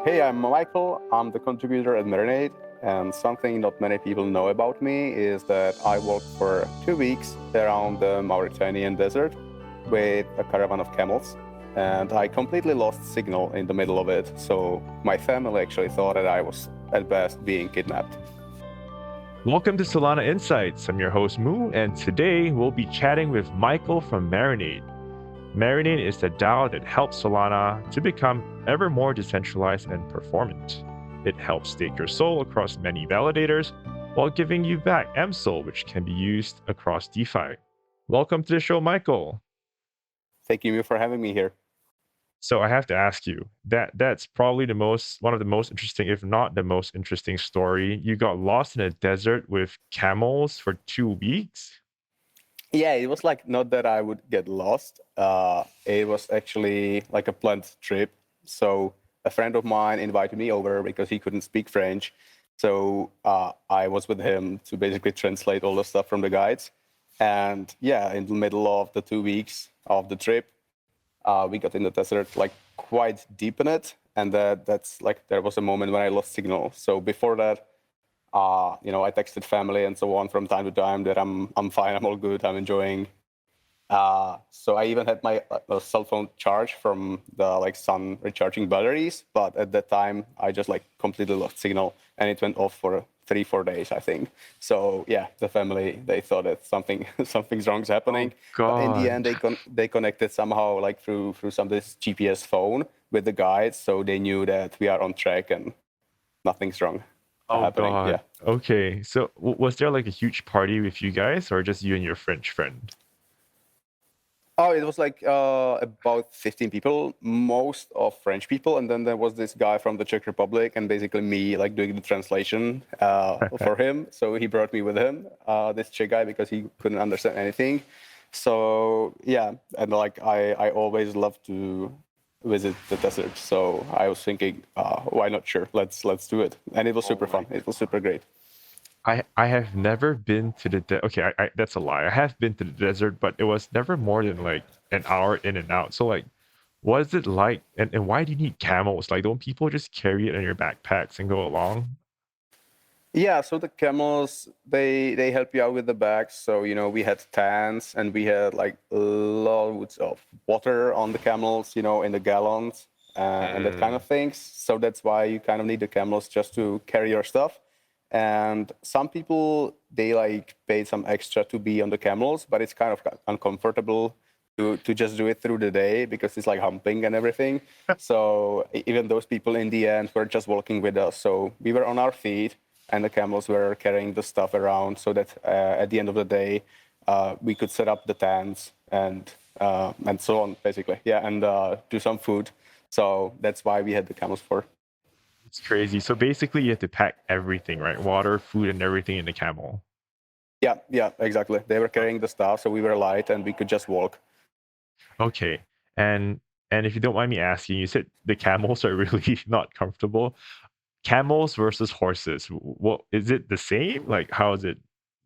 Hey, I'm Michael. I'm the contributor at Marinade, and something not many people know about me is that I walked for 2 weeks around the Mauritanian desert with a caravan of camels, and I completely lost signal in the middle of it. So my family actually thought that I was at best being kidnapped. Welcome to Solana Insights. I'm your host, Moo, and today we'll be chatting with Michael from Marinade. Marinade is the DAO that helps Solana to become ever more decentralized and performant. It helps stake your SOL across many validators while giving you back mSOL, which can be used across DeFi. Welcome to the show, Michael. Thank you for having me here. So I have to ask you that's probably one of the most interesting, if not the most interesting story. You got lost in a desert with camels for 2 weeks. Yeah, it was like not that I would get lost. It was actually like a planned trip. So a friend of mine invited me over because he couldn't speak French. So I was with him to basically translate all the stuff from the guides. And yeah, in the middle of the 2 weeks of the trip, we got in the desert like quite deep in it. And that's like there was a moment when I lost signal. So before that, I texted family and so on from time to time that I'm fine, I'm all good, I'm enjoying. So I even had my cell phone charged from the like sun recharging batteries, but at that time I just like completely lost signal and it went off for 3-4 days, I think. So yeah, the family they thought that something's wrong's happening, Oh but in the end God. they connected somehow like through some of this GPS phone with the guides, so they knew that we are on track and nothing's wrong Oh happening. God. Yeah. Okay. So was there like a huge party with you guys or just you and your French friend? Oh, it was like about 15 people, most of French people, and then there was this guy from the Czech Republic, and basically me like doing the translation for him. So he brought me with him, this Czech guy, because he couldn't understand anything. So yeah, and like I always love to visit the desert. So I was thinking, why not? Sure, let's do it, and it was Oh super my fun. It was super great. I have never been to okay, I that's a lie. I have been to the desert, but it was never more than like an hour in and out. So like what is it like and why do you need camels? Like don't people just carry it in your backpacks and go along? Yeah, so the camels they help you out with the bags. So we had tents and we had like loads of water on the camels, in the gallons and that kind of Mm. things. So that's why you kind of need the camels just to carry your stuff. And some people they like paid some extra to be on the camels, but it's kind of uncomfortable to just do it through the day because it's like humping and everything. So even those people in the end were just walking with us. So we were on our feet and the camels were carrying the stuff around so that at the end of the day we could set up the tents and so on basically, yeah, and do some food. So that's why we had the camels for. It's crazy. So basically you have to pack everything, right? Water, food, and everything in the camel. Yeah, exactly, they were carrying the stuff so we were light and we could just walk. Okay. And and if you don't mind me asking, you said the camels are really not comfortable. Camels versus horses. What is it the same? Like how is it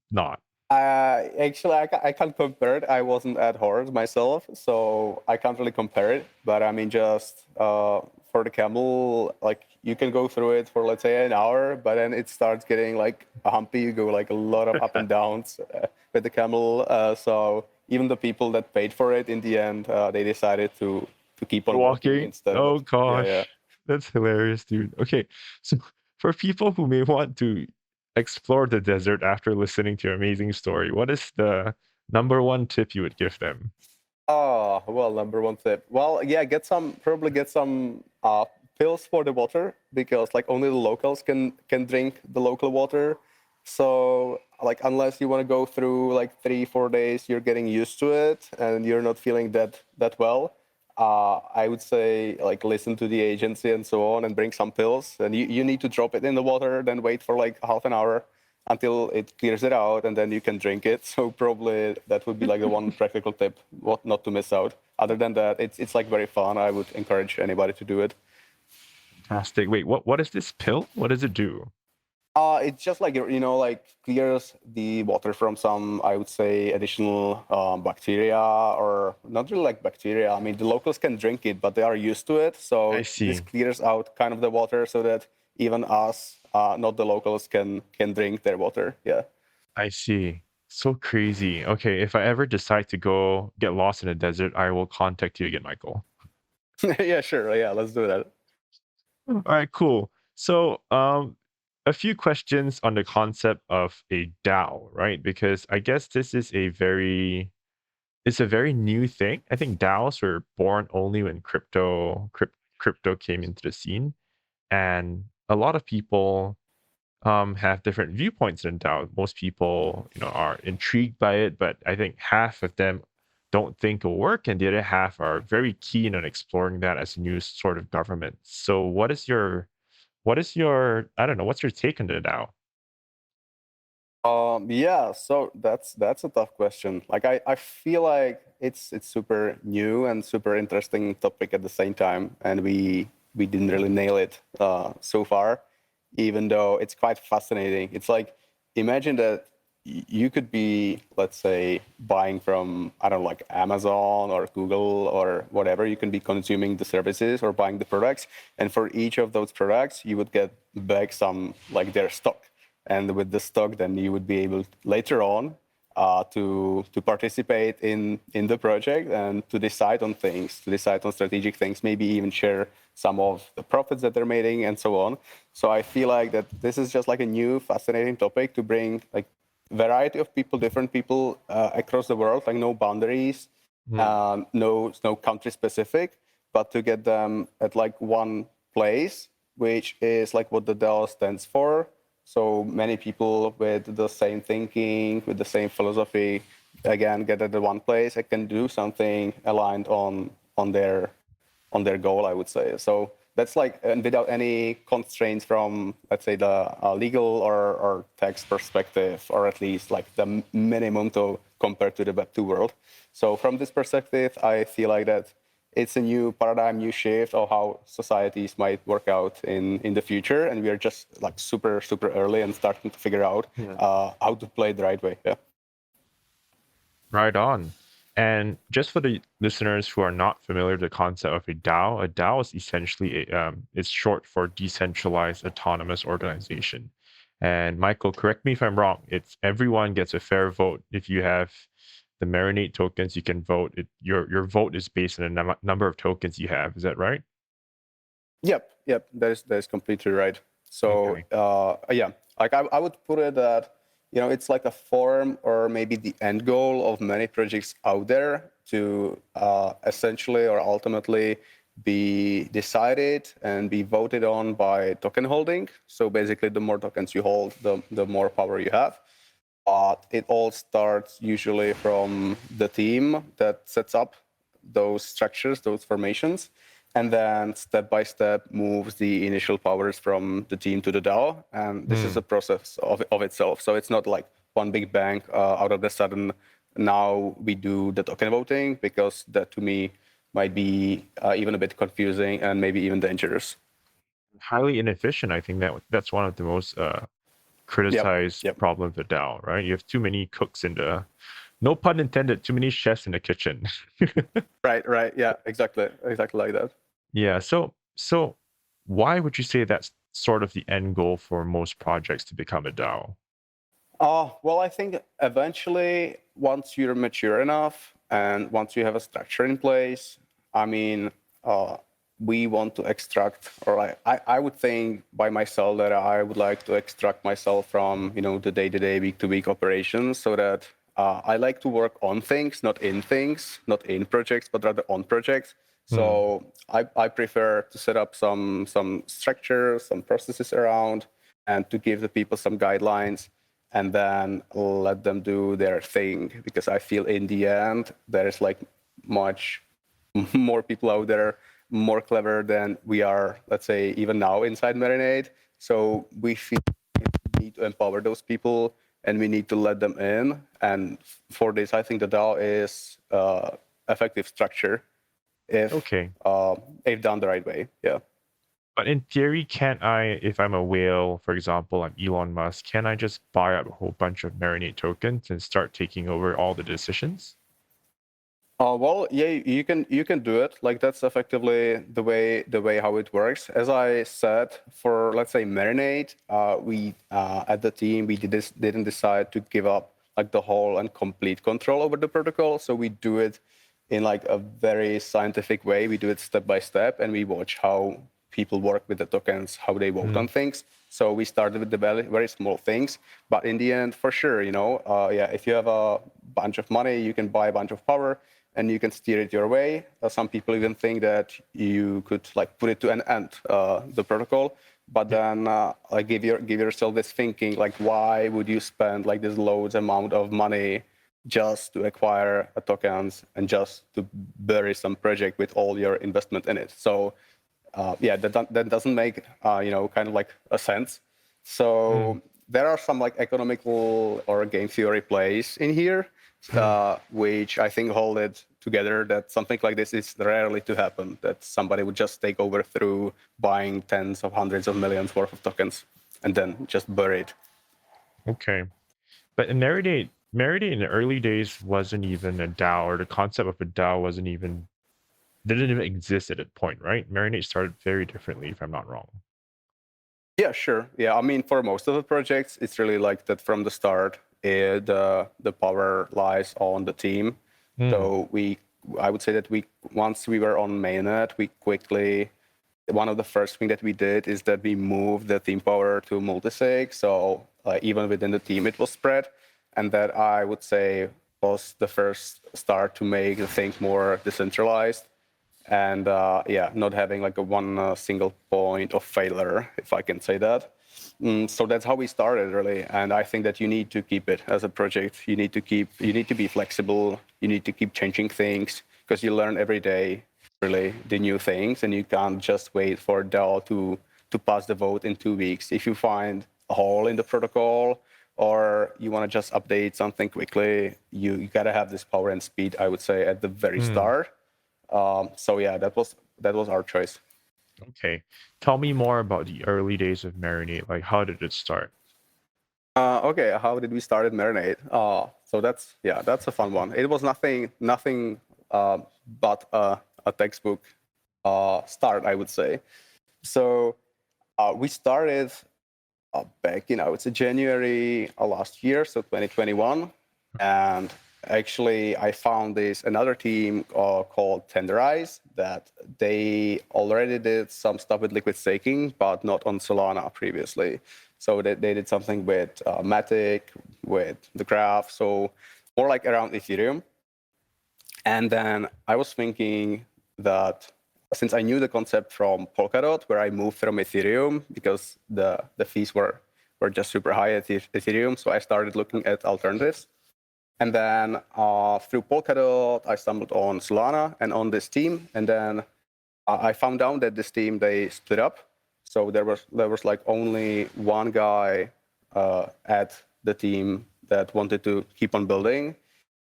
not? Actually, I can't compare it. I wasn't at horse myself, so I can't really compare it. But I mean, just for the camel, like you can go through it for let's say an hour, but then it starts getting like a humpy. You go like a lot of up and downs with the camel. So even the people that paid for it in the end, they decided to keep on walking Walking? instead of it. Oh Yeah, yeah. gosh. That's hilarious, dude. Okay. So for people who may want to explore the desert after listening to your amazing story, what is the number one tip you would give them? Oh, well, number one tip. Well, yeah, probably get some pills for the water because like only the locals can drink the local water. So like unless you want to go through like 3-4 days, you're getting used to it and you're not feeling that well. I would say like listen to the agency and so on and bring some pills. And you need to drop it in the water, then wait for like half an hour until it clears it out, and then you can drink it. So probably that would be like the one practical tip, what not to miss out. Other than that, it's like very fun. I would encourage anybody to do it. Fantastic. Wait, what is this pill? What does it do? It's just like, like clears the water from some, I would say, additional bacteria, or not really like bacteria. I mean, the locals can drink it, but they are used to it. I So this see. clears out kind of the water so that even us, not the locals, can drink their water. Yeah. I see. So crazy. Okay, if I ever decide to go get lost in a desert, I will contact you again, Michael. Yeah, sure. Yeah, let's do that. All right, cool. So, a few questions on the concept of a DAO, right? Because I guess this is it's a very new thing. I think DAOs were born only when crypto came into the scene, and a lot of people have different viewpoints in DAO. Most people, are intrigued by it, but I think half of them don't think it'll work, and the other half are very keen on exploring that as a new sort of government. So, I don't know, what's your take on the DAO? Yeah, so that's a tough question. Like I feel like it's super new and super interesting topic at the same time, and we didn't really nail it so far, even though it's quite fascinating. It's like, imagine that you could be, let's say, buying from, I don't know, like Amazon or Google or whatever. You can be consuming the services or buying the products, and for each of those products, you would get back some, like, their stock. And with the stock, then you would be able later on to participate in the project and to decide on things, to decide on strategic things, maybe even share some of the profits that they're making and so on. So I feel like that this is just like a new fascinating topic to bring like variety of people, different people across the world, like no boundaries, Hmm. no country specific, but to get them at like one place, which is like what the DAO stands for. So many people with the same thinking, with the same philosophy, again, get at the one place and can do something aligned on their goal, I would say. So that's like, and without any constraints from, let's say, the legal or tax perspective, or at least like the minimum to compared to the Web2 world. So from this perspective, I feel like that it's a new paradigm, new shift of how societies might work out in the future, and we are just like super early and starting to figure out Yeah. how to play the right way. Yeah. Right on. And just for the listeners who are not familiar with the concept of a DAO is essentially it's short for decentralized autonomous organization. And Michael, correct me if I'm wrong. It's everyone gets a fair vote. If you have the Marinade tokens, you can vote. Your vote is based on the number of tokens you have. Is that right? Yep. That is completely right. So Okay. yeah, like I would put it that, it's like a form or maybe the end goal of many projects out there to essentially or ultimately be decided and be voted on by token holding. So basically, the more tokens you hold, the more power you have. But it all starts usually from the team that sets up those structures, those formations, and then step by step moves the initial powers from the team to the DAO. And this is a Hmm. process of itself. So it's not like one big bang out of the sudden. Now we do the token voting, because that to me might be even a bit confusing and maybe even dangerous. Highly inefficient. I think that's one of the most Yep. criticized Yep. problems with DAO, right? You have too many cooks in the, no pun intended, too many chefs in the kitchen. Right. Yeah, exactly like that. Yeah. So why would you say that's sort of the end goal for most projects to become a DAO? Well, I think eventually, once you're mature enough and once you have a structure in place, I mean, uh, we want to extract, or I would think by myself that I would like to extract myself from, the day-to-day, week-to-week operations, so that I like to work on things, not in projects, but rather on projects. Hmm. So I prefer to set up some structure, some processes around, and to give the people some guidelines, and then let them do their thing, because I feel in the end there's like much more people out there more clever than we are, let's say, even now inside Marinade. So we feel we need to empower those people and we need to let them in. And for this, I think the DAO is effective structure if Okay. if done the right way. Yeah. But in theory, can't I, if I'm a whale, for example, I'm Elon Musk, can I just buy up a whole bunch of Marinade tokens and start taking over all the decisions? Well, yeah, you can do it. Like that's effectively the way how it works. As I said, for let's say Marinade, we at the team didn't decide to give up like the whole and complete control over the protocol. So we do it in like a very scientific way. We do it step by step, and we watch how people work with the tokens, how they vote on things. So we started with the very, very small things, but in the end, for sure, yeah, if you have a bunch of money, you can buy a bunch of power and you can steer it your way. Some people even think that you could like put it to an end, the protocol, but then like give yourself this thinking, like why would you spend like this loads amount of money just to acquire tokens and just to bury some project with all your investment in it? So yeah, that doesn't make kind of like a sense. So there are some like economical or game theory plays in here, which I think hold it together. That something like this is rarely to happen. That somebody would just take over through buying tens of hundreds of millions worth of tokens and then just bury it. Okay. But in Marinade in the early days wasn't even a DAO, or the concept of a DAO didn't even exist at that point, right? Marinade started very differently, if I'm not wrong. Yeah, sure. Yeah, I mean, for most of the projects, it's really like that from the start. The power lies on the team. So I would say that once we were on mainnet, one of the first thing that we did is that we moved the team power to multisig. So even within the team, it was spread, and that I would say was the first start to make the thing more decentralized. And yeah, not having like a one single point of failure, if I can say that. So that's how we started, really. And I think that you need to keep it as a project. You need to be flexible. You need to keep changing things because you learn every day, really, the new things, and you can't just wait for DAO to pass the vote in 2 weeks. If you find a hole in the protocol or you want to just update something quickly, you gotta have this power and speed, I would say, at the very start. So yeah, that was our choice. Okay. Tell me more about the early days of Marinade. Like, how did it start? Okay, how did we start at Marinade? So that's a fun one. It was nothing but a textbook start, I would say. So we started back in, I would say, January last year, so 2021, and actually I found another team called Tenderize that they already did some stuff with liquid staking, but not on Solana previously. So they did something with Matic, with the graph, so more like around Ethereum. And then I was thinking that since I knew the concept from Polkadot, where I moved from Ethereum because the fees were just super high at Ethereum, so I started looking at alternatives. And then through Polkadot, I stumbled on Solana and on this team. And then I found out that this team, they split up. So there was like only one guy at the team that wanted to keep on building.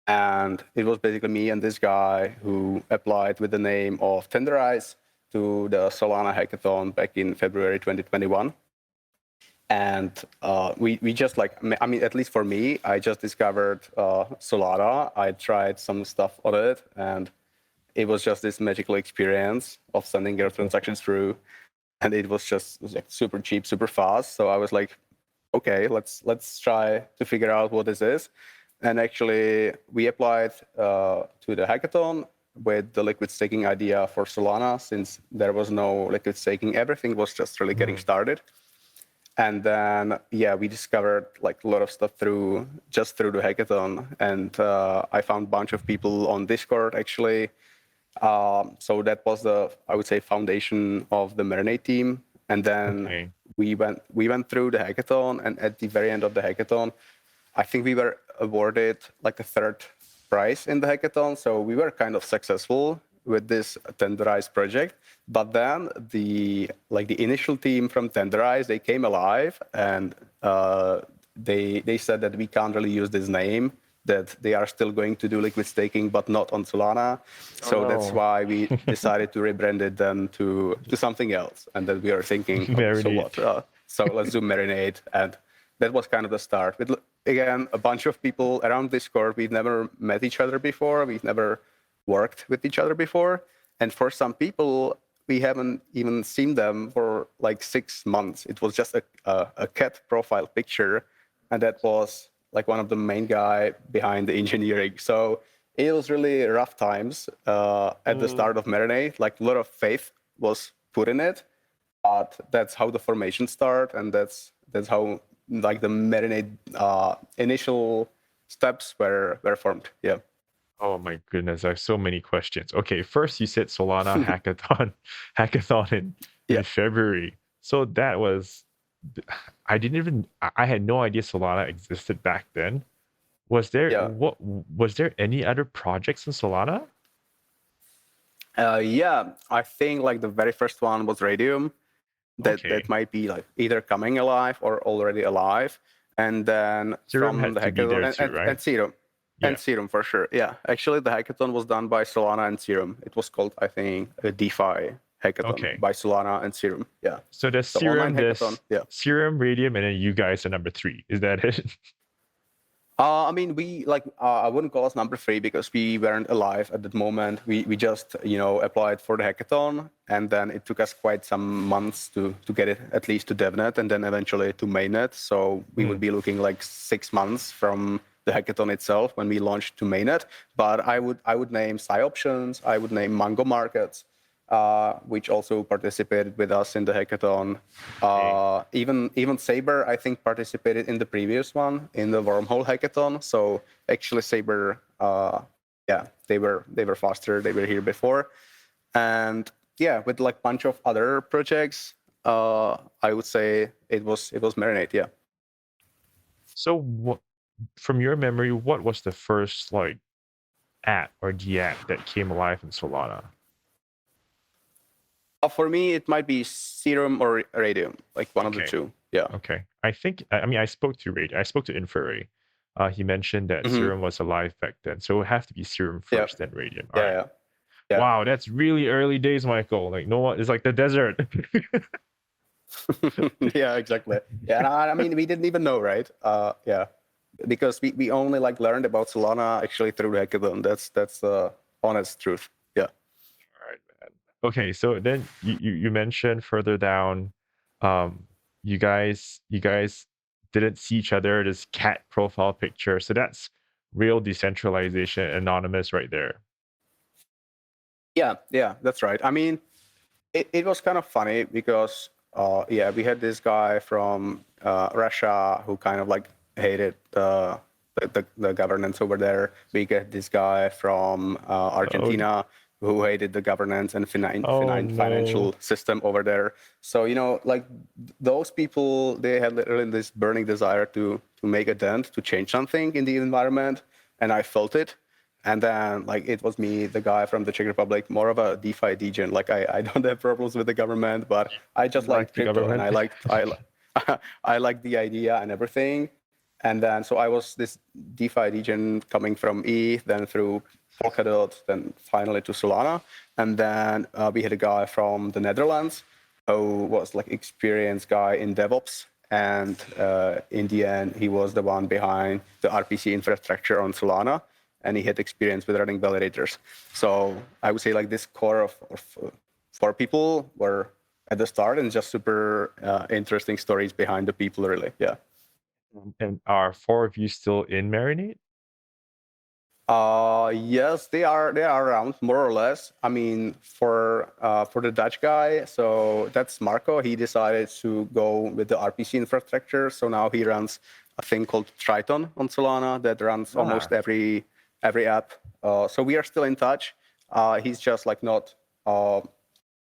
And it was basically me and this guy who applied with the name of Tenderize to the Solana hackathon back in February 2021. And we just like, I mean, at least for me, I just discovered Solana. I tried some stuff on it, and it was just this magical experience of sending your transactions through. And it was like super cheap, super fast. So I was like, okay, let's try to figure out what this is. And actually, we applied to the hackathon with the liquid staking idea for Solana, since there was no liquid staking. Everything was just really getting started. And then, yeah, we discovered like a lot of stuff through the hackathon. And I found a bunch of people on Discord, actually. So that was I would say, foundation of the Marinade team. And then we went through the hackathon, and at the very end of the hackathon, I think we were awarded like a third prize in the hackathon. So we were kind of successful with this Tenderize project. But then the initial team from Tenderize, they came alive, and they said that we can't really use this name that they are still going to do liquid staking, but not on Solana. So that's why we decided to rebrand it then to something else. And then we are thinking, so what? So let's do Marinade. And that was kind of the start. With, again, a bunch of people around Discord. We've never met each other before. We've never worked with each other before. And for some people, we haven't even seen them for like 6 months. It was just a cat profile picture. And that was like one of the main guy behind the engineering. So it was really rough times at the start of Marinade. Like a lot of faith was put in it, but that's how the formation start, and that's how like the Marinade initial steps were formed. Yeah. Oh my goodness, there's so many questions. Okay, first you said Solana hackathon in February. So that was I had no idea Solana existed back then. Was there any other projects in Solana? Yeah, I think like the very first one was Radium. That might be like either coming alive or already alive. And then Serum from the hackathon and Serum. Yeah. And Serum for sure. Yeah. Actually the hackathon was done by Solana and Serum. It was called, I think, a DeFi hackathon by Solana and Serum. Yeah. So there's Serum, Serum, Radium, and then you guys are number 3. Is that it? I mean, we like I wouldn't call us number 3 because we weren't alive at that moment. We just applied for the hackathon, and then it took us quite some months to get it at least to DevNet and then eventually to mainnet. So we would be looking like 6 months from the hackathon itself when we launched to mainnet. But I would name PsyOptions, I would name Mango Markets, which also participated with us in the hackathon. Even Saber, I think, participated in the previous one, in the Wormhole hackathon. So actually Saber, they were faster. They were here before. And yeah, with like a bunch of other projects, I would say it was Marinade, yeah. So from your memory, what was the first like app or DApp that came alive in Solana? For me, it might be Serum or Radium, like one of the two. Yeah. Okay. I spoke to Radium. I spoke to Inferray. He mentioned that Serum was alive back then, so it would have to be Serum first, then Radium. Yeah. Wow, that's really early days, Michael. Like no one, it's like the desert. Yeah, exactly. Yeah, and I mean, we didn't even know, right? Yeah, because we only like learned about Solana actually through the hackathon. That's the honest truth. Yeah. All right, man. Okay, so then you mentioned further down, you guys didn't see each other. This cat profile picture. So that's real decentralization, anonymous, right there. Yeah, that's right. I mean, it was kind of funny because we had this guy from Russia who kind of like hated the governance over there. We get this guy from Argentina who hated the governance and financial system over there. So like those people, they had literally this burning desire to make a dent, to change something in the environment, and I felt it. And then, like, it was me, the guy from the Czech Republic, more of a DeFi degen. Like, I don't have problems with the government, but I just like crypto, and I liked the idea and everything. And then, so I was this DeFi degen coming from E, then through Polkadot, then finally to Solana. And then we had a guy from the Netherlands who was like experienced guy in DevOps. And in the end, he was the one behind the RPC infrastructure on Solana. And he had experience with running validators. So I would say like this core of 4 people were at the start, and just super interesting stories behind the people, really. Yeah. And are 4 of you still in Marinade? Yes, they are around more or less. I mean, for the Dutch guy, so that's Marco. He decided to go with the RPC infrastructure. So now he runs a thing called Triton on Solana that runs almost every app. So we are still in touch. He's just like not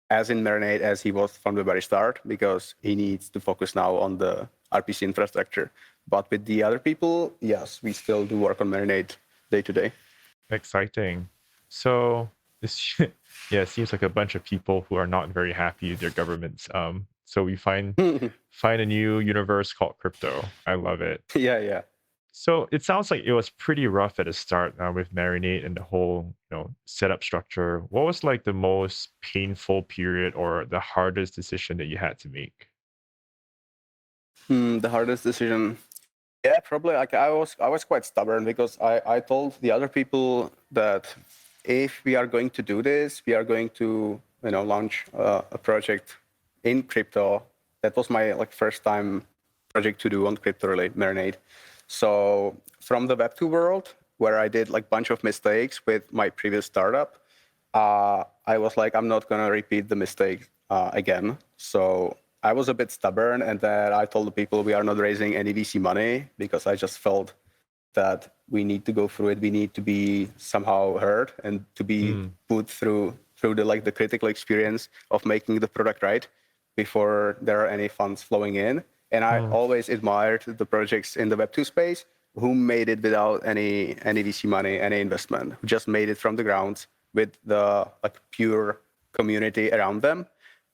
as in Marinade as he was from the very start, because he needs to focus now on the RPC infrastructure. But with the other people, yes, we still do work on Marinade day to day. Exciting. So this, it seems like a bunch of people who are not very happy with their governments. So we find a new universe called crypto. I love it. Yeah. So it sounds like it was pretty rough at the start with Marinade and the whole, setup structure. What was like the most painful period or the hardest decision that you had to make? The hardest decision. Yeah, probably. Like I was quite stubborn because I told the other people that if we are going to do this, we are going to launch a project in crypto. That was my first time project to do on crypto, really, Marinade. So from the Web2 world, where I did bunch of mistakes with my previous startup, I was like, I'm not gonna repeat the mistake again. So I was a bit stubborn, and then I told the people we are not raising any VC money because I just felt that we need to go through it. We need to be somehow heard and to be Mm, put through the critical experience of making the product right before there are any funds flowing in. And I mm, always admired the projects in the Web2 space who made it without any VC money, any investment, who just made it from the ground with the pure community around them,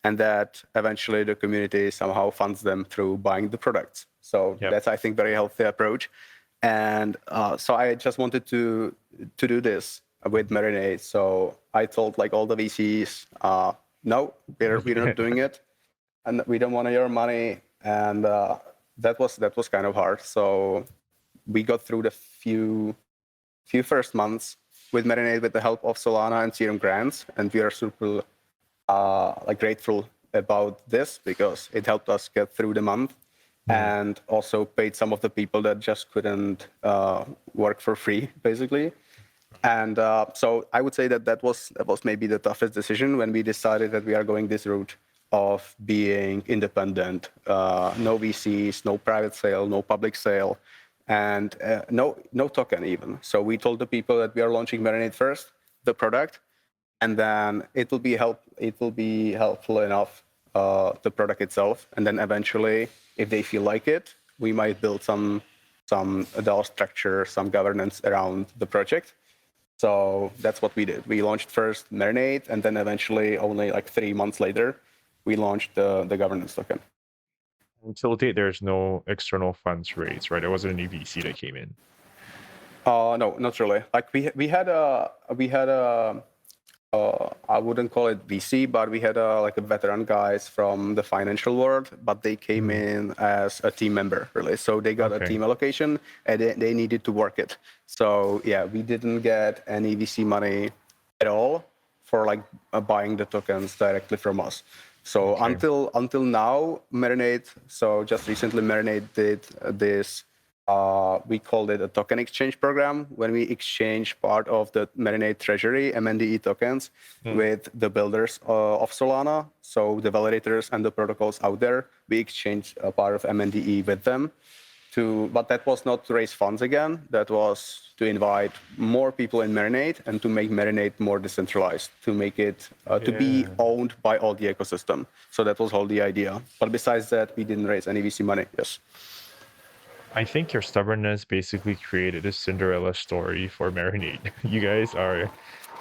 and that eventually the community somehow funds them through buying the products. So yep. that's, I think, very healthy approach. And so I just wanted to do this with Marinade. So I told all the VCs, no, we're not doing it, and we don't want your money. And that was kind of hard. So we got through the few first months with Marinade with the help of Solana and Serum grants, and we are super grateful about this because it helped us get through the month and also paid some of the people that just couldn't work for free, basically. And so I would say that was maybe the toughest decision when we decided that we are going this route of being independent, no VCs, no private sale, no public sale, and no token even. So we told the people that we are launching Marinade first, the product, and then it will be helpful enough, the product itself, and then eventually, if they feel like it, we might build some DAO structure, some governance around the project. So that's what we did. We launched first Marinade, and then eventually, only 3 months later, we launched the governance token. Until date, there's no external funds raised, right? There wasn't any VC that came in. No, not really. We had a I wouldn't call it VC, but we had a veteran guys from the financial world, but they came in as a team member, really. So they got a Okay. team allocation, and they needed to work it. So yeah, we didn't get any VC money at all for buying the tokens directly from us. So Okay. until now, Marinade. So just recently, Marinade did this. We called it a token exchange program when we exchange part of the Marinade treasury, MNDE tokens, with the builders of Solana. So the validators and the protocols out there, we exchanged a part of MNDE with them. But that was not to raise funds again. That was to invite more people in Marinade and to make Marinade more decentralized, to make it to be owned by all the ecosystem. So that was all the idea. But besides that, we didn't raise any VC money. Yes. I think your stubbornness basically created a Cinderella story for Marinade. You guys are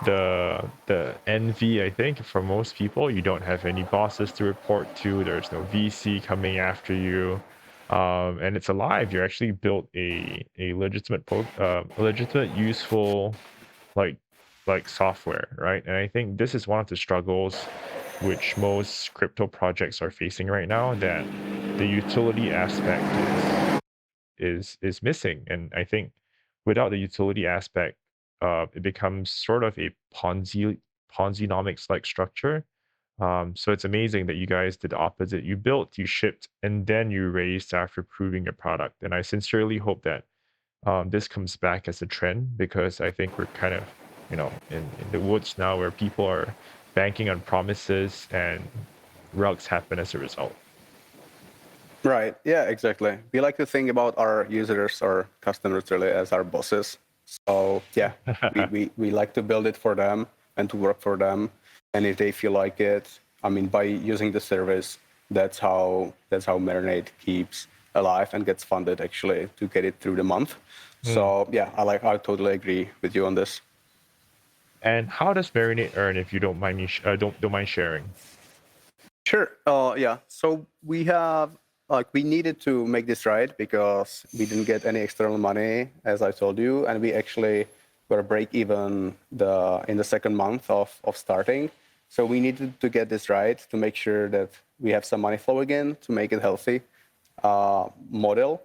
the envy, I think, for most people. You don't have any bosses to report to. There's no VC coming after you, and it's alive. You actually built a legitimate, useful, like software, right? And I think this is one of the struggles which most crypto projects are facing right now. That the utility aspect is missing. And I think without the utility aspect, it becomes sort of a Ponzi-nomics like structure. So it's amazing that you guys did the opposite. You built, you shipped, and then you raised after proving your product. And I sincerely hope that this comes back as a trend, because I think we're kind of, in the woods now where people are banking on promises and rugs happen as a result. Right. Yeah, exactly. We like to think about our users or customers really as our bosses. So yeah, we like to build it for them and to work for them. And if they feel like it, I mean, by using the service, that's how Marinade keeps alive and gets funded actually to get it through the month. So yeah, I totally agree with you on this. And how does Marinade earn, if you don't mind me don't mind sharing? Sure. Yeah. So we have like we needed to make this right because we didn't get any external money, as I told you, and we actually were break even in the second month of starting. So we needed to get this right to make sure that we have some money flow again to make it healthy model.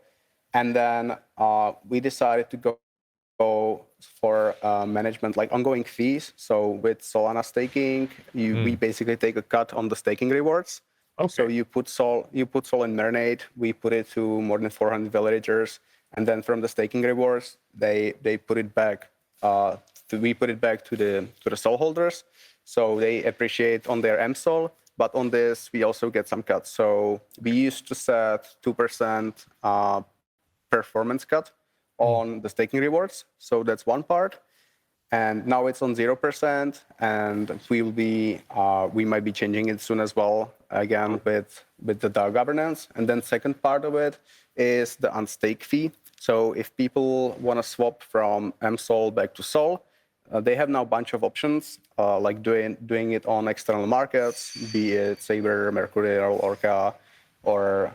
And then we decided to go for management, like ongoing fees. So with Solana staking, we basically take a cut on the staking rewards. Okay. So you put Sol in Marinade. We put it to more than 400 validators, and then from the staking rewards, they put it back. We put it back to the Sol holders, so they appreciate on their mSOL. But on this, we also get some cuts. So we used to set 2% performance cut on the staking rewards. So that's one part. And now it's on 0%, and we might be changing it soon as well, again with the DAO governance. And then second part of it is the unstake fee. So if people want to swap from mSOL back to Sol, they have now a bunch of options, like doing it on external markets, be it Saber, Mercurial, Orca, or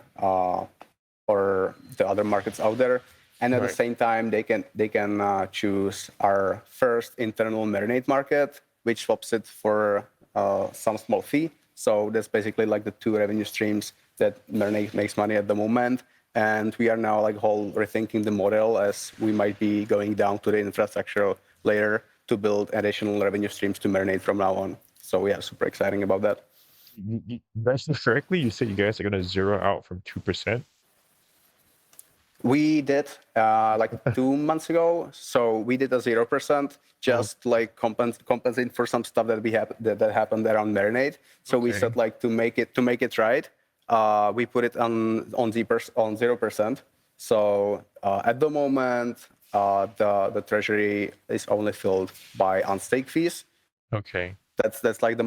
the other markets out there. And at the same time, they can choose our first internal Marinade market, which swaps it for some small fee. So that's basically like the two revenue streams that Marinade makes money at the moment. And we are now like whole rethinking the model as we might be going down to the infrastructure layer to build additional revenue streams to Marinade from now on. So yeah, super exciting about that. That's correctly. You said you guys are going to zero out from 2%. We did like 2 months ago. So we did a 0%, just like compensate for some stuff that that happened around Marinade. So we said like to make it right, we put it on 0%. So at the moment, the treasury is only filled by unstake fees. Okay. That's like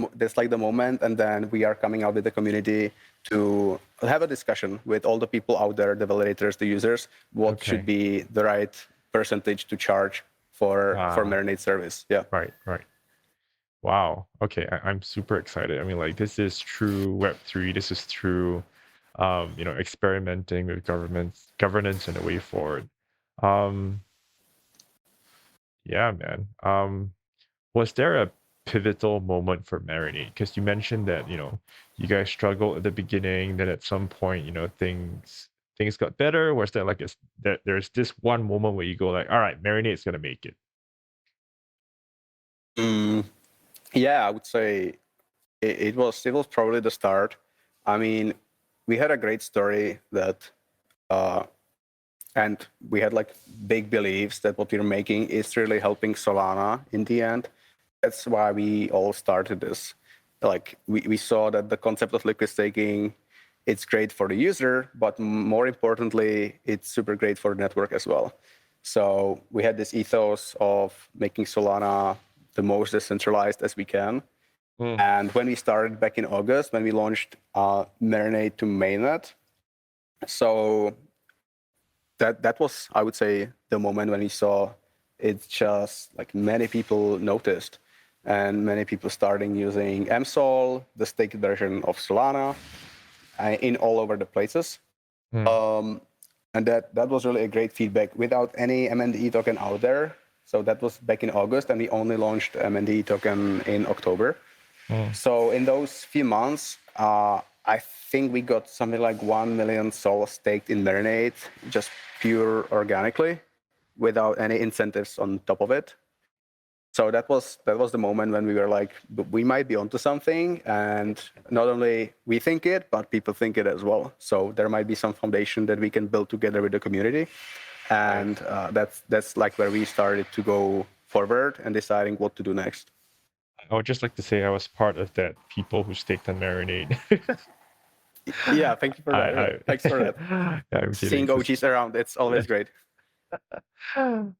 the moment, and then we are coming out with the community to have a discussion with all the people out there, the validators, the users, what should be the right percentage to charge for Marinade service. Yeah. Right. Wow. Okay, I'm super excited. I mean, like this is true Web3. This is true, experimenting with governance and the way forward. Yeah, man. Was there a pivotal moment for Marinade? Because you mentioned that you guys struggled at the beginning, then at some point things got better. Was there like there's this one moment where you go like, all right, Marinade's gonna make it? Yeah, I would say it was probably the start. I mean, we had a great story that and we had like big beliefs that what we're making is really helping Solana in the end. That's why we all started this. Like we saw that the concept of liquid staking, it's great for the user, but more importantly, it's super great for the network as well. So we had this ethos of making Solana the most decentralized as we can. And when we started back in August, when we launched Marinade to mainnet, so that was, I would say, the moment when we saw it just like many people noticed and many people starting using mSOL, the staked version of Solana, in all over the places. And that was really a great feedback without any MND token out there. So that was back in August, and we only launched MND token in October. So in those few months, I think we got something like 1 million SOL staked in Marinade, just pure organically, without any incentives on top of it. So that was the moment when we were like, we might be onto something, and not only we think it, but people think it as well. So there might be some foundation that we can build together with the community, and that's like where we started to go forward and deciding what to do next. I would just like to say I was part of that people who staked on Marinade. Yeah, thank you for that. Thanks for that. I'm Seeing OGs around, it's always great.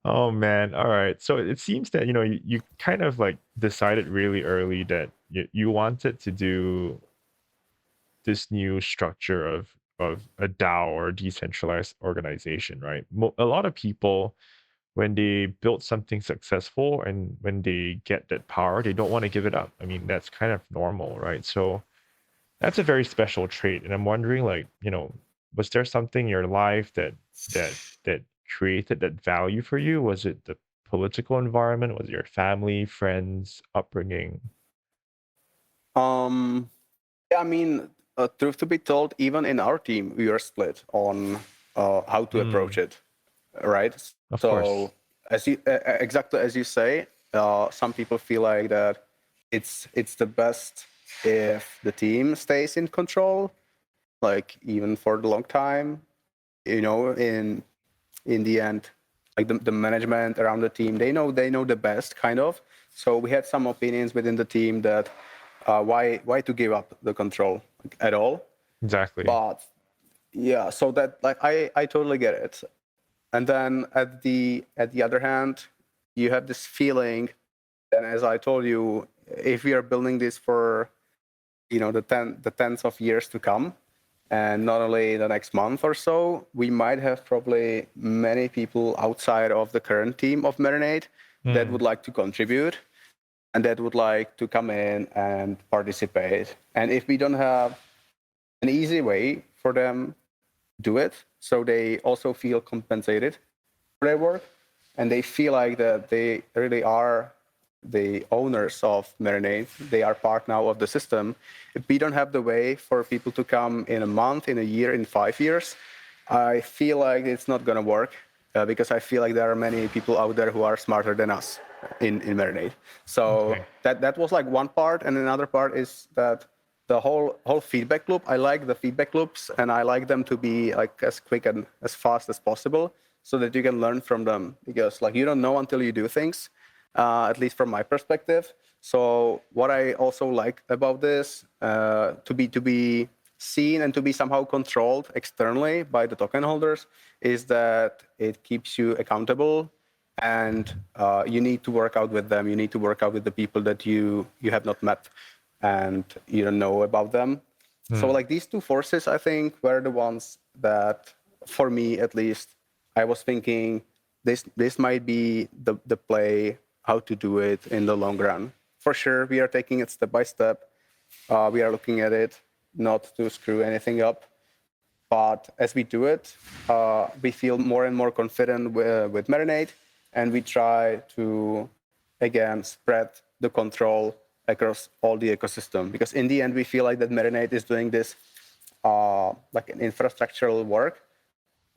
Oh man, all right. So it seems that you kind of like decided really early that you wanted to do this new structure of a DAO or decentralized organization, right? A lot of people, when they build something successful and when they get that power, they don't want to give it up. I mean, that's kind of normal, right? So that's a very special trait. And I'm wondering, like, was there something in your life that created that value for you? Was it the political environment? Was it your family, friends, upbringing? Yeah, I mean, truth to be told, even in our team, we are split on how to approach it, right? Of So, course. exactly as you say, some people feel like that it's the best if the team stays in control, like even for the long time. You know, in the end, like the management around the team, they know the best, kind of. So we had some opinions within the team that why to give up the control at all. Exactly. But yeah, so that, like, I totally get it. And then at the other hand, you have this feeling, and as I told you, if we are building this for, you know, the tens of years to come, and not only the next month or so, we might have probably many people outside of the current team of Marinade that would like to contribute and that would like to come in and participate. And if we don't have an easy way for them to do it, so they also feel compensated for their work, and they feel like that they really are the owners of Marinade. They are part now of the system. If we don't have the way for people to come in a month, in a year, in 5 years, I feel like it's not going to work because I feel like there are many people out there who are smarter than us in Marinade. So Okay. that was like one part, and another part is that the whole feedback loop. I like the feedback loops, and I like them to be like as quick and as fast as possible, so that you can learn from them. Because like you don't know until you do things, at least from my perspective. So what I also like about this, to be seen and to be somehow controlled externally by the token holders, is that it keeps you accountable, and you need to work out with them. You need to work out with the people that you have not met and you don't know about them. So like these two forces, I think, were the ones that, for me at least, I was thinking this might be the play, how to do it in the long run. For sure, we are taking it step by step. We are looking at it not to screw anything up. But as we do it, we feel more and more confident with Marinade, and we try to, again, spread the control across all the ecosystem. Because in the end, we feel like that Marinade is doing this like an infrastructural work,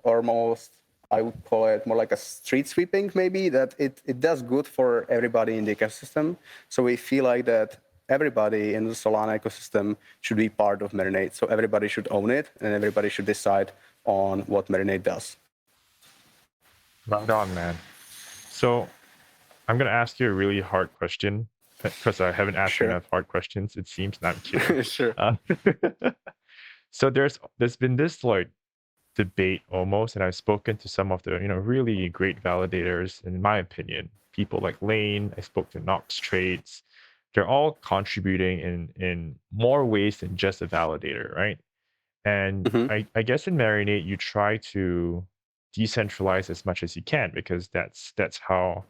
almost, I would call it more like a street sweeping, maybe, that it does good for everybody in the ecosystem. So we feel like that everybody in the Solana ecosystem should be part of Marinade. So everybody should own it, and everybody should decide on what Marinade does. Right on, man. So I'm gonna ask you a really hard question because I haven't asked you Sure. enough hard questions. It seems. No, I'm kidding. Sure. So there's been this like debate almost, and I've spoken to some of the really great validators, in my opinion, people like Lane. I spoke to Nox Trades. They're all contributing in more ways than just a validator, right? And Mm-hmm. I guess in Marinade, you try to decentralize as much as you can because that's how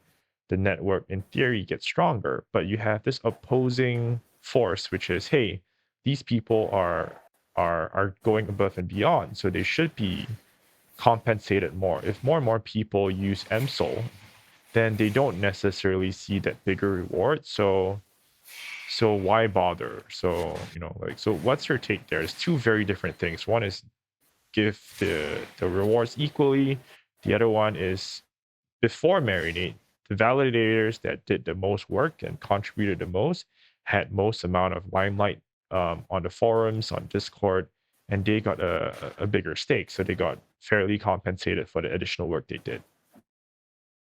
the network in theory gets stronger. But you have this opposing force, which is, hey, these people are going above and beyond, so they should be compensated more. If more and more people use mSOL, then they don't necessarily see that bigger reward. So why bother? So so what's your take there? It's two very different things. One is give the rewards equally. The other one is, before Marinade, the validators that did the most work and contributed the most had most amount of limelight on the forums, on Discord, and they got a bigger stake. So they got fairly compensated for the additional work they did.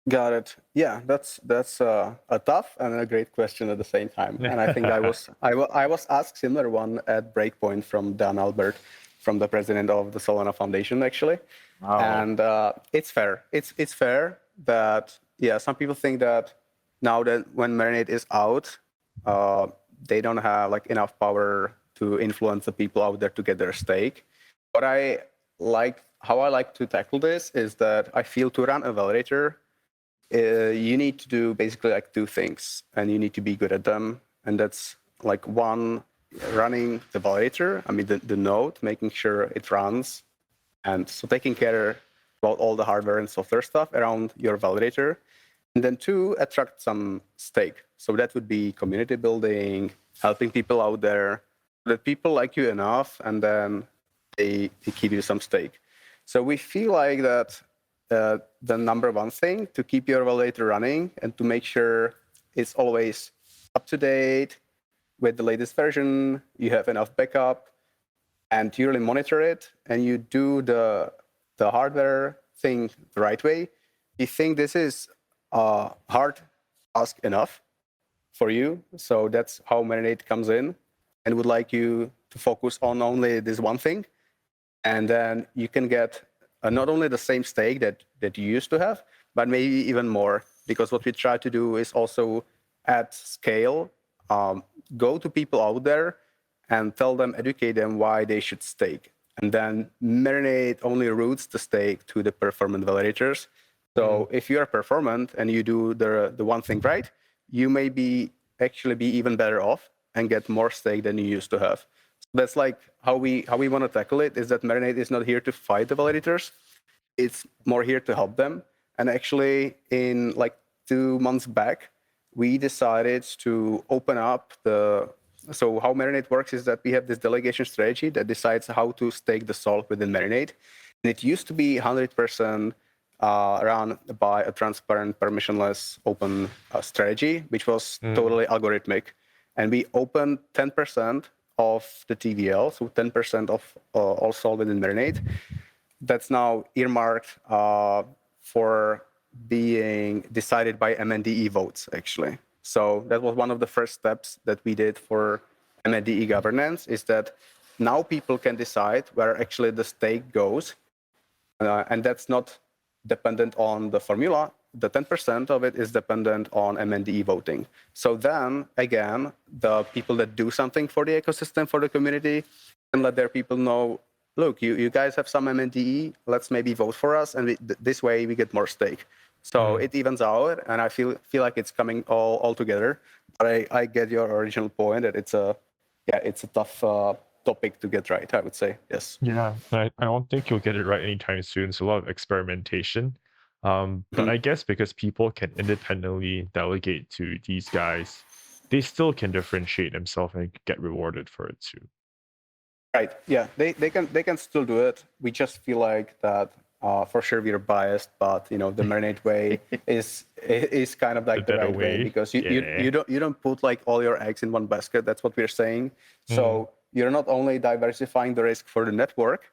Got it. Yeah, that's a tough and a great question at the same time. And I think I was asked similar one at Breakpoint from Dan Albert, from the president of the Solana Foundation, actually. Wow. And it's fair. It's fair that, yeah, some people think that now that when Marinade is out, they don't have like enough power to influence the people out there to get their stake. What I like, how I like to tackle this is that I feel to run a validator, you need to do basically like two things, and you need to be good at them. And that's like, one, running the validator, I mean the node, making sure it runs And so taking care about all the hardware and software stuff around your validator. And then 2, attract some stake. So that would be community building, helping people out there, that people like you enough, and then they give you some stake. So we feel like that the number one thing to keep your validator running and to make sure it's always up to date with the latest version, you have enough backup, and you really monitor it, and you do the hardware thing the right way. We think this is a hard task enough for you. So that's how Marinade comes in, and would like you to focus on only this one thing. And then you can get not only the same stake that you used to have, but maybe even more. Because what we try to do is also at scale, go to people out there and tell them, educate them why they should stake. And then Marinade only routes the stake to the performant validators. So if you're performant and you do the one thing right, you may be actually be even better off and get more stake than you used to have. So that's like how we want to tackle it, is that Marinade is not here to fight the validators. It's more here to help them. And actually in like 2 months back, we decided to open up so how Marinade works is that we have this delegation strategy that decides how to stake the SOL within Marinade. And it used to be 100% run by a transparent, permissionless, open strategy, which was totally algorithmic. And we opened 10% of the TVL, so 10% of all SOL within Marinade. That's now earmarked for being decided by MNDE votes, actually. So that was one of the first steps that we did for MNDE governance, is that now people can decide where actually the stake goes. And that's not dependent on the formula. The 10% of it is dependent on MNDE voting. So then, again, the people that do something for the ecosystem, for the community, can let their people know, look, you guys have some MNDE, let's maybe vote for us, and this way we get more stake. So it evens out, and I feel like it's coming all together. But I get your original point that it's a tough topic to get right, I would say. Yes. Yeah, I don't think you'll get it right anytime soon. It's a lot of experimentation. But I guess because people can independently delegate to these guys, they still can differentiate themselves and get rewarded for it too. Right. Yeah, they can still do it. We just feel like that for sure we're biased, but the Marinade way is kind of like the right way, because you don't put like all your eggs in one basket. That's what we're saying. So you're not only diversifying the risk for the network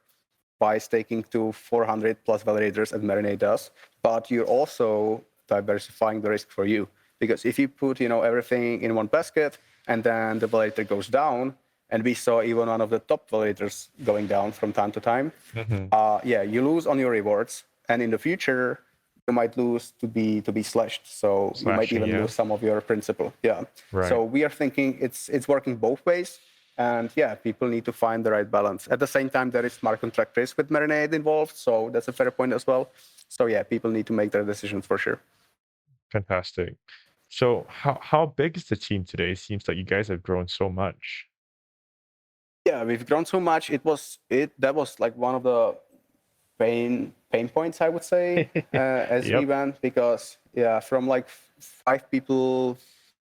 by staking to 400 plus validators as Marinade does, but you're also diversifying the risk for you. Because if you put everything in one basket and then the validator goes down, and we saw even one of the top validators going down from time to time, you lose on your rewards, and in the future you might lose to be slashed. So you might even lose some of your principal. Yeah. Right. So we are thinking it's working both ways. And people need to find the right balance. At the same time, there is smart contract risk with Marinade involved, so that's a fair point as well. So people need to make their decisions for sure. Fantastic. So how big is the team today? It seems like you guys have grown so much. Yeah, we've grown so much. That was like one of the pain points, I would say, as we went, because from like 5 people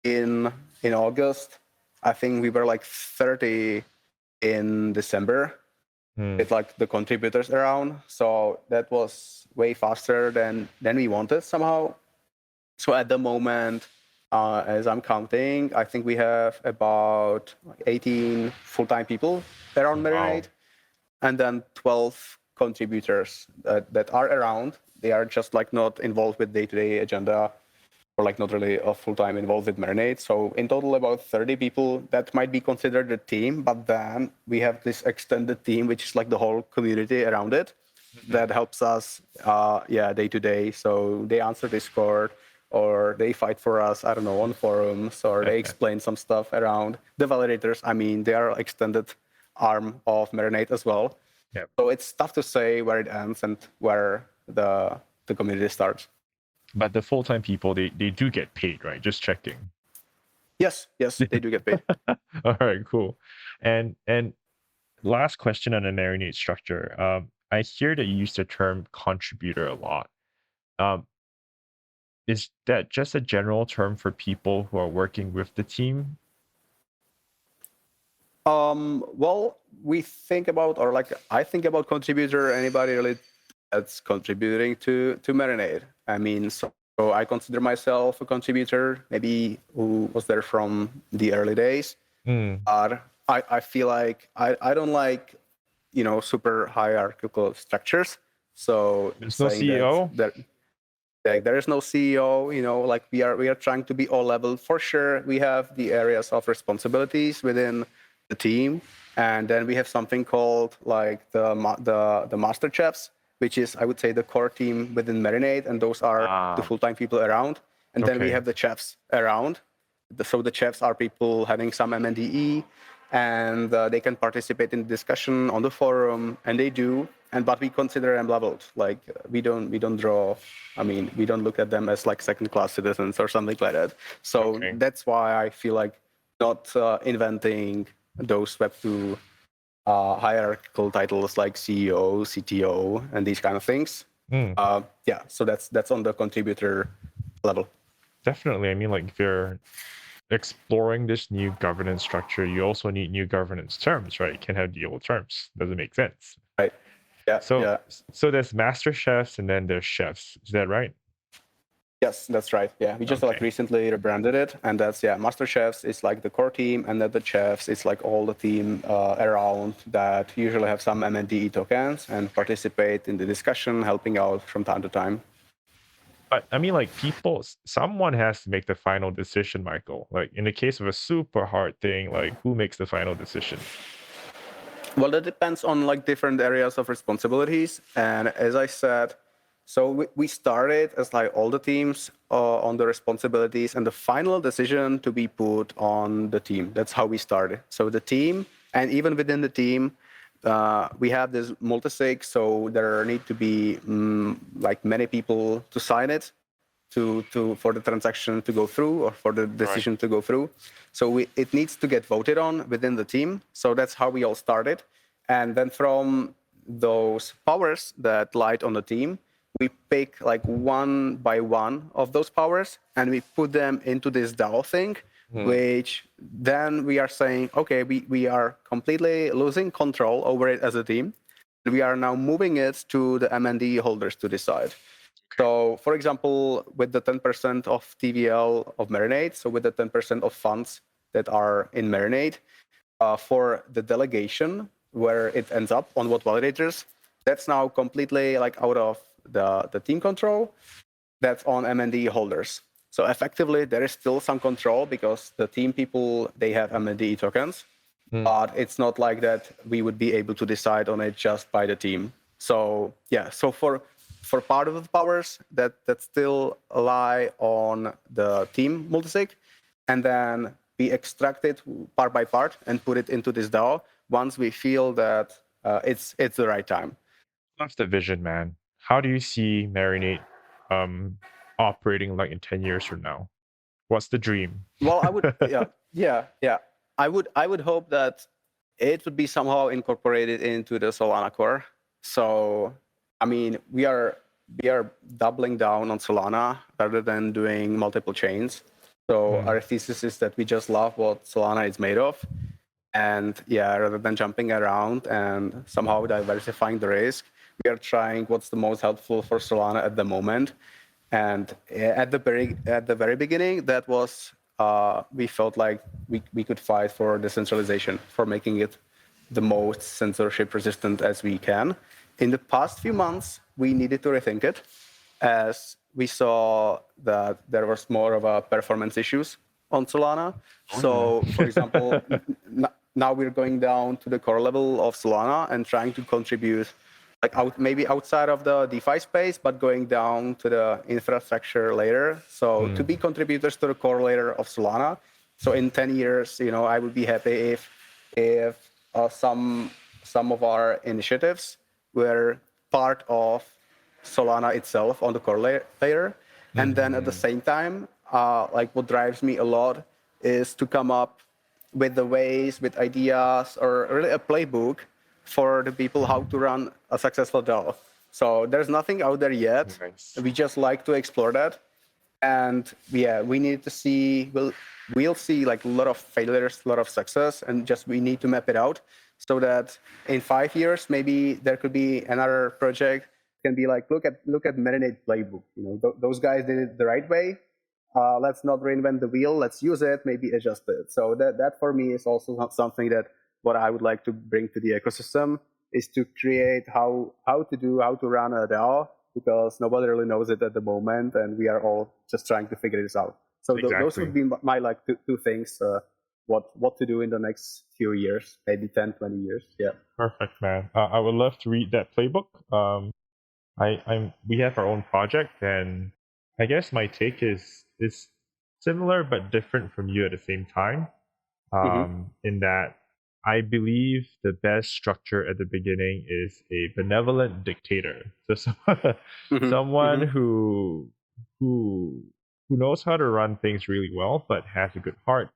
in August, I think we were like 30 in December with like the contributors around. So that was way faster than we wanted somehow. So at the moment, as I'm counting, I think we have about 18 full-time people around Marinade, and then 12 contributors that are around. They are just like not involved with day-to-day agenda, or like not really full-time involved with Marinade. So in total, about 30 people that might be considered a team, but then we have this extended team, which is like the whole community around it that helps us, day-to-day. So they answer Discord, or they fight for us, I don't know, on forums, or they explain some stuff around the validators. I mean, they are extended arm of Marinade as well. Yep. So it's tough to say where it ends and where the community starts. But the full-time people, they do get paid, right? Just checking. Yes, they do get paid. All right, cool. And last question on the Marinade structure. I hear that you use the term contributor a lot. Um, is that just a general term for people who are working with the team? Well, we think about, or like I think about contributor, anybody really that's contributing to Marinade. I mean, so I consider myself a contributor, maybe who was there from the early days. Mm, But I feel like I don't like, super hierarchical structures. So there's no saying that CEO? there is no CEO, like we are trying to be all level. For sure, we have the areas of responsibilities within the team, and then we have something called like the master chefs, which is, I would say, the core team within Marinade, and those are the Ah, full-time people around. And then we okay. have the chefs around. So the chefs are people having some MNDE, and they can participate in discussion on the forum, and they do. And but we consider them leveled. Like we don't draw. I mean, we don't look at them as like second-class citizens or something like that. So Okay. that's why I feel like not inventing those Web2 hierarchical titles like CEO, CTO, and these kind of things. Mm, Yeah, so that's on the contributor level. definitely. I mean, like, if you're exploring this new governance structure, you also need new governance terms, right? You can't have the old terms. Doesn't make sense. Right. Yeah, So, yeah. so there's master chefs and then there's chefs. Is that right? Yes, that's right. Yeah, we just like Okay. recently rebranded it, and that's, yeah, Master Chefs is like the core team, and then the chefs is like all the team around that usually have some MNDE tokens and participate in the discussion, helping out from time to time. But I mean, like, someone has to make the final decision, Michael. Like, in the case of a super hard thing, like, who makes the final decision? Well, that depends on like different areas of responsibilities, and as I said, so we started as like all the teams on the responsibilities, and the final decision to be put on the team. That's how we started. So the team, and even within the team, we have this multi-sig, so there need to be like many people to sign it for the transaction to go through or for the Right. decision to go through. So it needs to get voted on within the team. So that's how we all started. And then from those powers that light on the team, we pick like one by one of those powers and we put them into this DAO thing, Hmm. which then we are saying, okay, we are completely losing control over it as a team. We are now moving it to the MND holders to decide. So, for example, with the 10% of TVL of Marinade, so with the 10% of funds that are in Marinade, for the delegation where it ends up on what validators, that's now completely like out of the team control. That's on MND holders. So effectively, there is still some control because the team people, they have MND tokens, Hmm. but it's not like that we would be able to decide on it just by the team. So yeah, so for part of the powers that still lie on the team multisig, and then we extract it part by part and put it into this DAO once we feel that it's the right time. That's the vision, man. How do you see Marinate um operating like in 10 years from now? What's the dream? Well, I would, yeah. I would hope that it would be somehow incorporated into the Solana core. So, I mean, we are doubling down on Solana rather than doing multiple chains. So Hmm. our thesis is that we just love what Solana is made of, and yeah, rather than jumping around and somehow diversifying the risk, we are trying what's the most helpful for Solana at the moment. And at the very beginning, that was we felt like we could fight for decentralization, for making it the most censorship resistant as we can. In the past few months, we needed to rethink it as we saw that there was more of a performance issues on Solana. Oh yeah. So, for example, now we're going down to the core level of Solana and trying to contribute like maybe outside of the DeFi space, but going down to the infrastructure layer. So to Hmm. be contributors to the core layer of Solana. So in 10 years, I would be happy if some of our initiatives were part of Solana itself on the core layer. And then at the Mhm. same time, like what drives me a lot is to come up with the ways, with ideas, or really a playbook for the people how to run a successful DAO. So there's nothing out there yet. Nice. We just like to explore that. And yeah, we need to see, we'll see like a lot of failures, a lot of success, and just we need to map it out so that in 5 years, maybe there could be another project can be like, look at Marinade playbook. Those guys did it the right way. Let's not reinvent the wheel. Let's use it, maybe adjust it. So that for me is also not something that what I would like to bring to the ecosystem is to create how to run a DAO, because nobody really knows it at the moment, and we are all just trying to figure this out. So those would be my like two things. What to do in the next few years, maybe 10, 20 years. Yeah. Perfect, man. I would love to read that playbook. We have our own project, and I guess my take is similar but different from you at the same time. In that I believe the best structure at the beginning is a benevolent dictator. So someone who knows how to run things really well, but has a good heart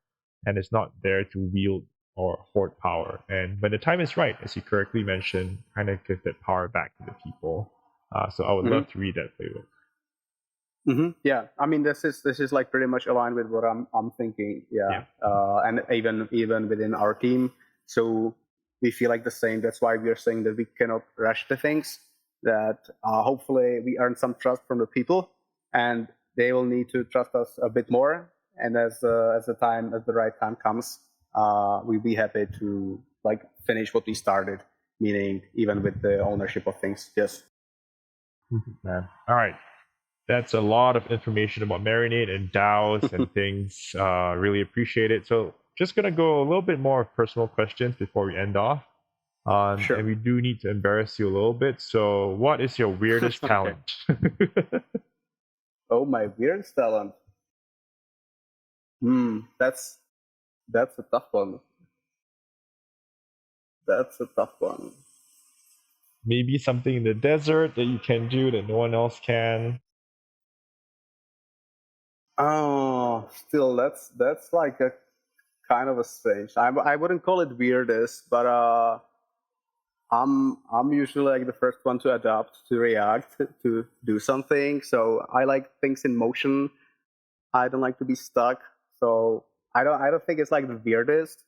and is not there to wield or hoard power. And when the time is right, as you correctly mentioned, kind of give that power back to the people. So I would love to read that playbook. Yeah, I mean this is like pretty much aligned with what I'm thinking. Yeah. And even within our team, so we feel like the same. That's why we are saying that we cannot rush the things. That hopefully we earn some trust from the people, and they will need to trust us a bit more. And as the right time comes, we'll be happy to like finish what we started. Meaning even with the ownership of things. Yes. Man. All right. That's a lot of information about Marinade and DAOs and things. Really appreciate it. So just going to go a little bit more personal questions before we end off. Sure. And we do need to embarrass you a little bit. So what is your weirdest talent? Oh, my weirdest talent. That's a tough one. That's a tough one. Maybe something in the desert that you can do that no one else can. Oh, still that's like a kind of a strange. I wouldn't call it weirdest, but I'm usually like the first one to adapt, to react, to do something. So I like things in motion. I don't like to be stuck. So I don't think it's like the weirdest,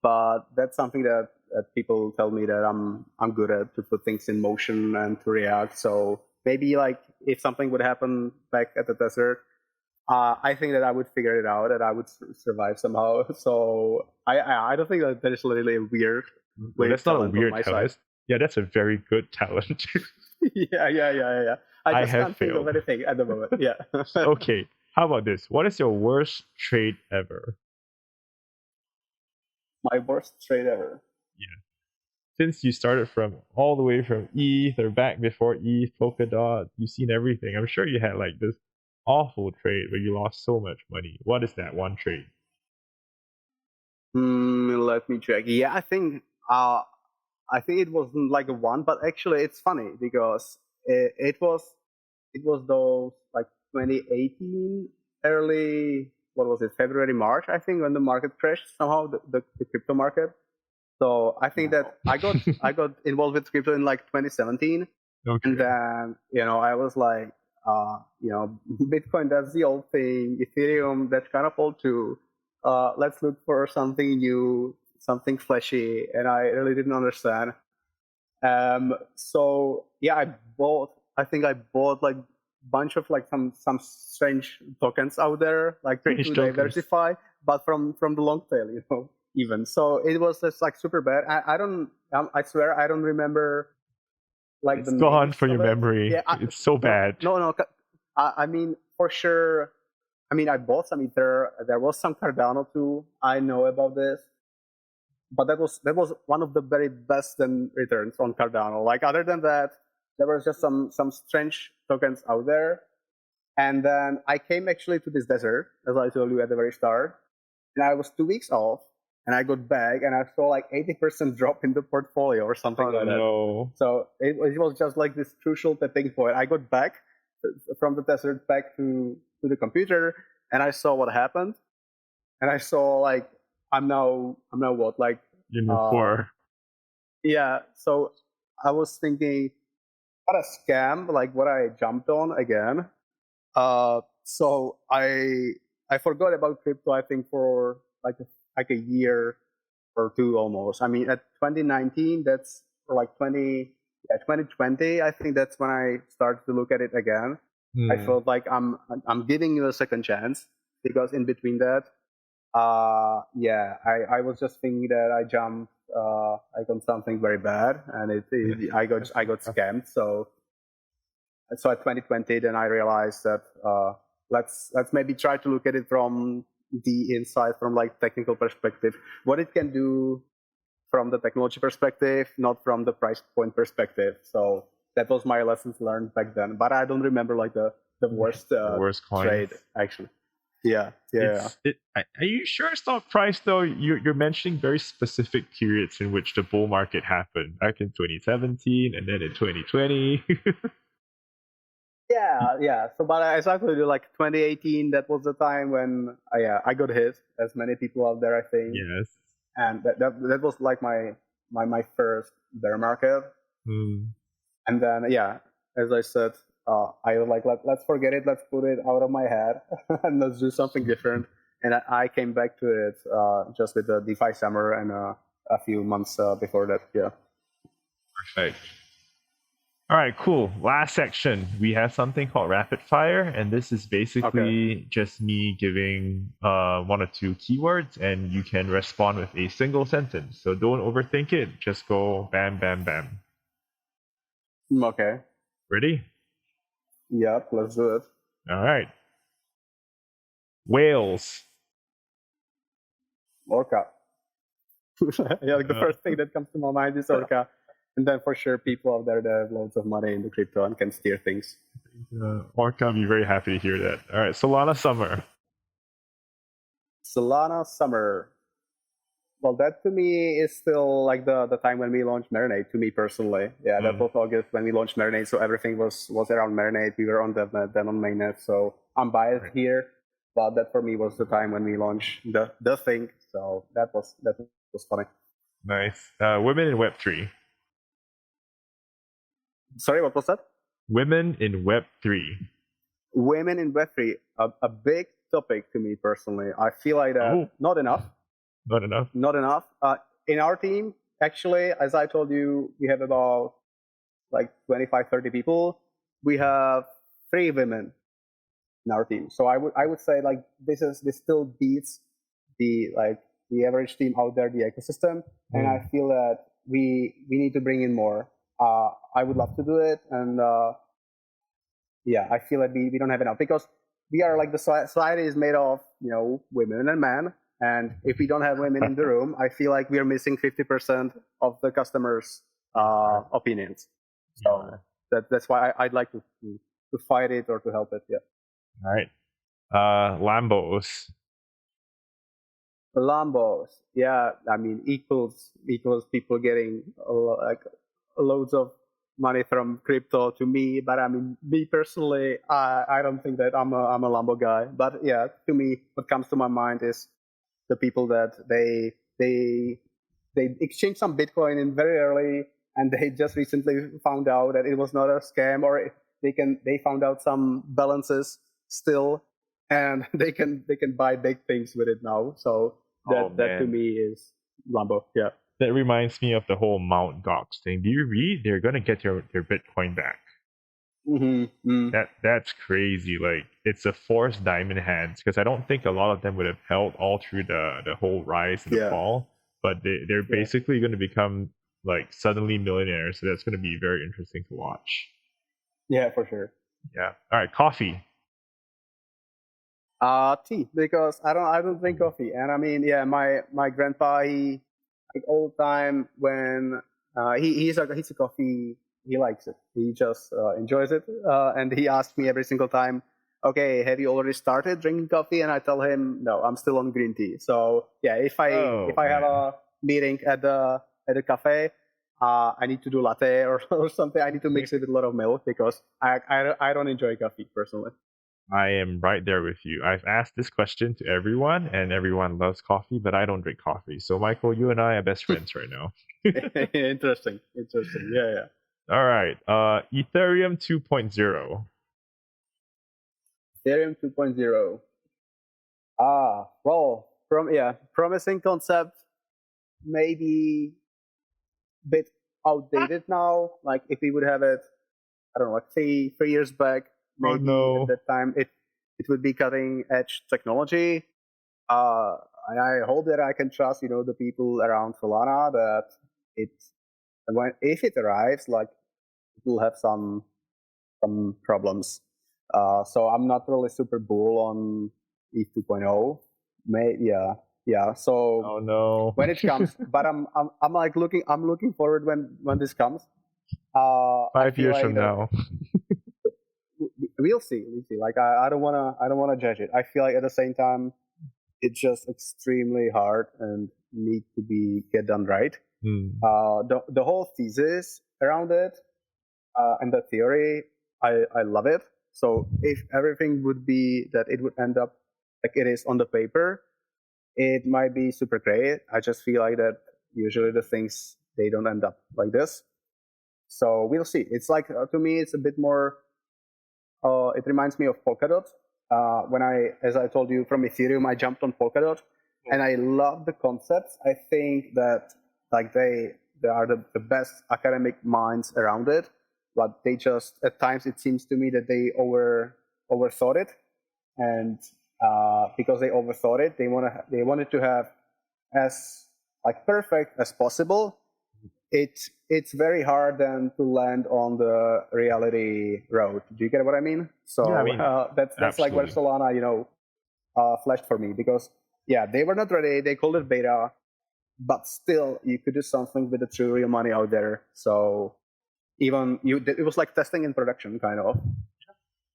but that's something that people tell me that I'm good at, to put things in motion and to react. So maybe like if something would happen back at the desert, I think that I would figure it out, that I would survive somehow. So I don't think that there is really a weird. Well, that's not a weird talent. Yeah, that's a very good talent. Yeah. I just can't failed. think of anything at the moment. Yeah. Okay. How about this? What is your worst trade ever? My worst trade ever. Yeah. Since you started from all the way from ETH or back before ETH, Polkadot, you've seen everything. I'm sure you had like this awful trade where you lost so much money. What is that one trade? Let me check. Yeah, I think it wasn't like a one, but actually it's funny because it was those like 2018 early, what was it, February, March, I think, when the market crashed somehow, the crypto market. So I think that I got involved with crypto in like 2017. Okay. And then, I was like, Bitcoin, that's the old thing. Ethereum, that's kind of old too. Let's look for something new, something flashy. And I really didn't understand. So yeah, I think I bought like bunch of like some strange tokens out there, like to diversify, but from the long tail, even. So it was just like super bad. I swear I don't remember like it's gone for your memory. Yeah, it's so bad. No. I mean, for sure. I mean, I bought some Ether. There was some Cardano too. I know about this, but that was one of the very best returns on Cardano. Like other than that, there was just some strange tokens out there. And then I came actually to this desert, as I told you at the very start, and I was 2 weeks off. And I got back and I saw like 80% drop in the portfolio or something like that. So it was just like this crucial tipping point. I got back from the desert back to the computer and I saw what happened. And I saw like I'm now what, like poor. Yeah, so I was thinking, what a scam! Like what I jumped on again. So I forgot about crypto. I think for like a year or two almost. I mean, at 2019, that's or like 2020. I think that's when I started to look at it again. I felt like I'm giving you a second chance because in between that, yeah, I was just thinking that I jumped like on something very bad, and I got scammed. So at 2020, then I realized that let's maybe try to look at it from the inside, from like technical perspective, what it can do from the technology perspective, not from the price point perspective. So that was my lessons learned back then. But I don't remember like the worst The worst coin. trade actually. Yeah. Are you sure it's not price though? You're mentioning very specific periods in which the bull market happened, back in 2017 and then in 2020. Yeah. So, but as I told you, like 2018, that was the time when I got hit, as many people out there, I think, Yes. and that was like my first bear market. And then as I said, I was like, let's forget it, let's put it out of my head, and let's do something different. And I came back to it just with the DeFi summer and a few months before that. Yeah. Perfect. All right, cool. Last section, we have something called rapid fire, and this is basically just me giving one or two keywords, and you can respond with a single sentence. So don't overthink it. Just go bam, bam, bam. Okay. Ready? Yep. Let's do it. All right. Whales. Orca. Yeah, like the first thing that comes to my mind is Orca. And then for sure, people out there that have loads of money in the crypto and can steer things. Orca, I'll be very happy to hear that. All right, Solana Summer. Solana Summer. Well, that to me is still like the time when we launched Marinade, to me personally. Yeah, that was August when we launched Marinade, so everything was around Marinade. We were on DevNet, then on mainnet, so I'm biased here. But that for me was the time when we launched the thing. So that was funny. Nice. Women in Web3. Sorry, what was that? Women in Web3. Women in Web3, a big topic to me personally. I feel like that not enough. Not enough. Not enough. In our team, actually, as I told you, we have about like 25, 30 people. We have 3 women in our team. So I would say like this still beats the average team out there, the ecosystem. And I feel that we need to bring in more. I would love to do it, and I feel that we don't have enough because we are like the society is made of women and men, and if we don't have women in the room, I feel like we are missing 50% of the customers' opinions. So that's why I'd like to fight it or to help it. Yeah. All right. Lambos. Lambos. Yeah, I mean equals people getting like loads of money from crypto to me, but I mean me personally, I don't think that I'm a Lambo guy. But yeah, to me, what comes to my mind is the people that they exchanged some Bitcoin in very early, and they just recently found out that it was not a scam, or they found out some balances still, and they can buy big things with it now. So that to me is Lambo. Yeah. That reminds me of the whole Mount Gox thing. Do you read? They're gonna get their Bitcoin back. That's crazy. Like it's a forced diamond hands, because I don't think a lot of them would have held all through the whole rise and the fall. But they're basically going to become like suddenly millionaires. So that's going to be very interesting to watch. Yeah, for sure. Yeah. All right, coffee. Tea, because I don't drink coffee, and I mean, my grandpa, he like all the time when he's a coffee, he likes it, he just enjoys it, and he asks me every single time, okay, have you already started drinking coffee? And I tell him, no, I'm still on green tea. So yeah, if I have a meeting at the cafe, I need to do latte or something. I need to mix it with a lot of milk because I don't enjoy coffee personally. I am right there with you. I've asked this question to everyone, and everyone loves coffee, but I don't drink coffee. So, Michael, you and I are best friends right now. Interesting. Yeah, yeah. All right. Ethereum 2.0. Ethereum 2.0. Well, promising concept, maybe bit outdated now. Like if we would have it, I don't know, like three years back, Oh maybe at no. that time it would be cutting edge technology. And I hope that I can trust, the people around Solana that it if it arrives, like it will have some problems. So I'm not really super bull on ETH 2.0. Yeah. So Oh no. when it comes, but I'm like I'm looking forward when this comes. I 5 feel years like from that now. we'll see. Like I don't wanna judge it. I feel like at the same time it's just extremely hard and need to be get done right. Hmm. The whole thesis around it and the theory, I love it. So if everything would be that it would end up like it is on the paper, it might be super great. I just feel like that usually the things they don't end up like this. So we'll see. It's like to me, it's a bit more. It reminds me of Polkadot. When as I told you, from Ethereum, I jumped on Polkadot, and I love the concepts. I think that like they are the best academic minds around it, but they just at times it seems to me that they overthought it, and because they overthought it, they wanted to have as like perfect as possible. It's very hard then to land on the reality road. Do you get what I mean? Yeah, I So mean, that's like where absolutely. Solana, flashed for me because yeah, they were not ready. They called it beta, but still you could do something with the true real money out there. So even it was like testing in production kind of.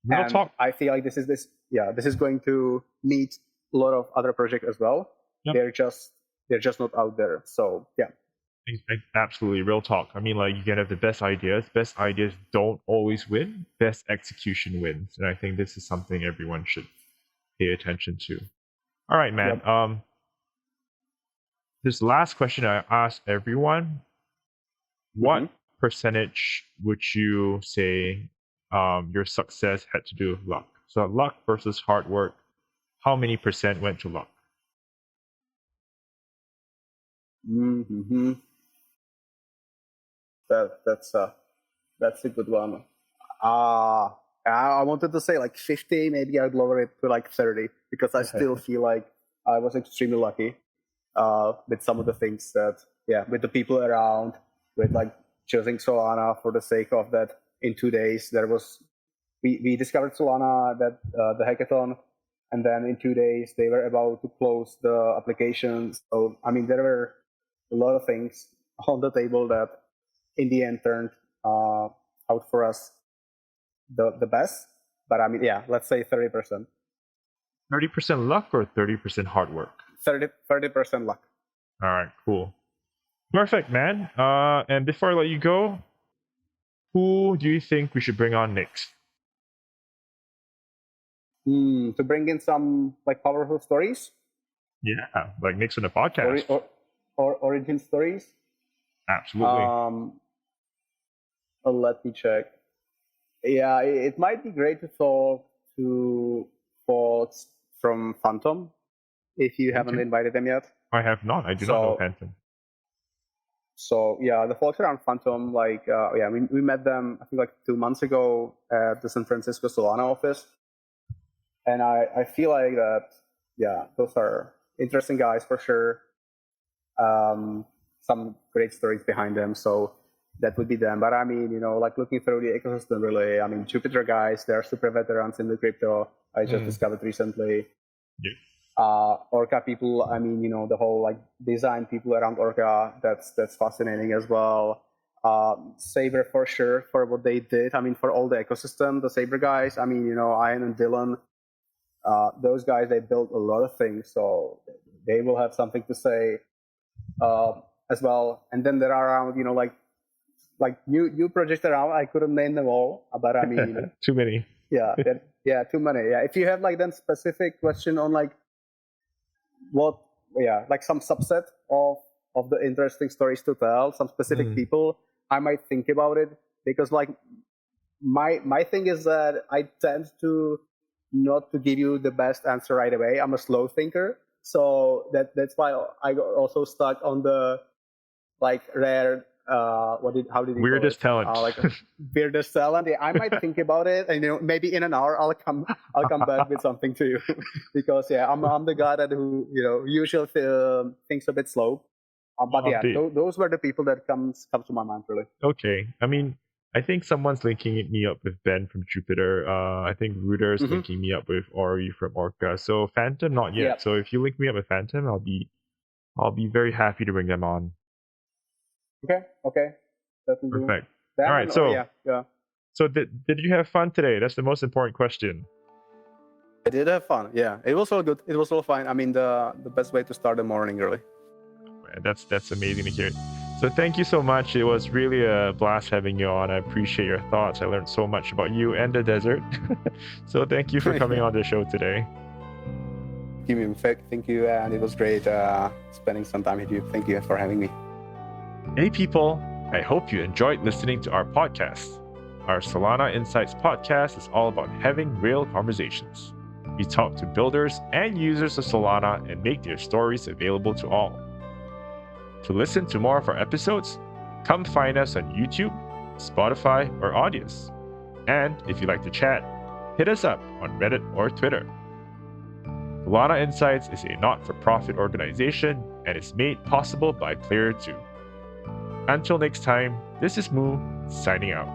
Real And talk. I feel like this is going to meet a lot of other projects as well. Yep. They're just not out there. So yeah. Absolutely, real talk. I mean, like, you can have the best ideas. Best ideas don't always win. Best execution wins. And I think this is something everyone should pay attention to. All right, man. Yep. This last question I ask everyone: Mm-hmm. what percentage would you say your success had to do with luck? So luck versus hard work. How many percent went to luck? Mm-hmm. That's a good one. I wanted to say like 50, maybe I'd lower it to like 30 because I still feel like I was extremely lucky with some of the things that, yeah, with the people around, with like choosing Solana for the sake of that. In 2 days, we discovered Solana that the hackathon, and then in 2 days they were about to close the application. So I mean, there were a lot of things on the table that in the end turned out for us the best. But I mean, yeah, let's say 30%. 30% luck or 30% hard work? 30% luck. All right, cool. Perfect, man. And before I let you go, who do you think we should bring on next? To bring in some like powerful stories, Yeah, like next on the podcast. or origin stories. Absolutely. Let me check. Yeah, it might be great to talk to folks from Phantom if you haven't Okay. invited them yet. I have not. I do not know Phantom. So yeah, the folks around Phantom, like yeah, we met them I think like 2 months ago at the San Francisco Solana office, and I feel like that yeah, those are interesting guys for sure. Some great stories behind them, so that would be them. But I mean, like looking through the ecosystem, really, I mean, Jupiter guys, they're super veterans in the crypto. I just discovered recently. Yeah. Orca people, I mean, the whole like design people around Orca, that's fascinating as well. Saber for sure for what they did. I mean, for all the ecosystem, the Saber guys. I mean, Ian and Dylan, those guys, they built a lot of things, so they will have something to say as well. And then there are around, like new projects around. I couldn't name them all, but I mean, Too many. Yeah, too many. Yeah, if you have like then specific question on like what, like some subset of the interesting stories to tell, some specific people, I might think about it, because like my thing is that I tend to not to give you the best answer right away. I'm a slow thinker, so that's why I got also stuck on the like rare how did you Weirdest call it? talent. Like weirdest talent. Yeah, I might think about it, and maybe in an hour I'll come back with something to you, because I'm the guy that who usually thinks a bit slow. But yeah, those were the people that comes to my mind really. Okay, I mean, I think someone's linking me up with Ben from Jupiter. I think Rooter's linking me up with Ori from Orca. So Phantom, not yet. Yep. So if you link me up with Phantom, I'll be very happy to bring them on. Okay. Perfect. All right. So So did you have fun today? That's the most important question. I did have fun. Yeah, it was all good. It was all fine. I mean, the best way to start the morning, really. That's amazing to hear. So thank you so much. It was really a blast having you on. I appreciate your thoughts. I learned so much about you and the desert. So thank you for coming on the show today. Thank you, and it was great spending some time with you. Thank you for having me. Hey people, I hope you enjoyed listening to our podcast. Our Solana Insights podcast is all about having real conversations. We talk to builders and users of Solana and make their stories available to all. To listen to more of our episodes, come find us on YouTube, Spotify, or Audius. And if you'd like to chat, hit us up on Reddit or Twitter. Solana Insights is a not-for-profit organization and is made possible by Player 2. Until next time, this is Moo, signing out.